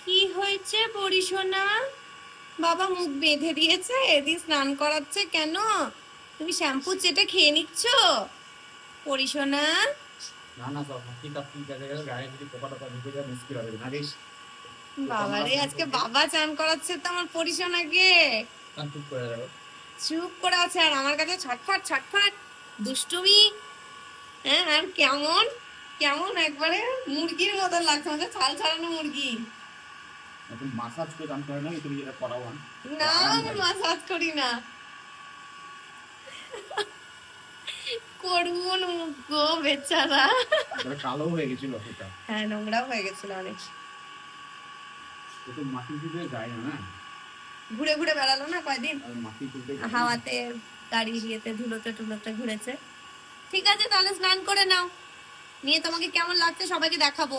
কি হয়েছে পরিশোনা? বাবা মুখ বেঁধে দিয়েছে, এদি স্নান করাচ্ছে কেন? তুমি শ্যাম্পু চেটে খেয়ে নিচ্ছ পরিশোনা? না না সব মাটি টাটি জায়গায় গায়ে যদি পোকা টোকা ঢুকে যায় মুশকিল হবে না রে। বাবারে, আজকে বাবা চান করাচ্ছে তো আমার পরিশোনাকে। চুপ করে যাবে। চুপ করে আছে আর আমার কাছে ছটফট ছটফট দুষ্টুমি। হ্যাঁ, আর কেমন কেমন একবারে মুরগির মতো লাগছে, আমাকে ছাল ছাড়ানো মুরগি। এখন মাসাজ করে দান করে না তুমি যেটা করাও না, আমি মাসাজ করি না। করুন মুখ গো বেচারা। কালো হয়ে গেছিল সেটা। হ্যাঁ, নোংরা হয়ে গেছিল অনেক। একটু মাটি দিতে যায় না। ঘুরে ঘুরে বেড়ালো না কয়দিন, আর মাটি তুলতে হাওয়াতে গাড়ি ইয়েতে ধুলোতে টুলোতে ঘুরেছে। ঠিক আছে, তাহলে স্নান করে নাও, নিয়ে তোমাকে কেমন লাগছে সবাইকে দেখাবো।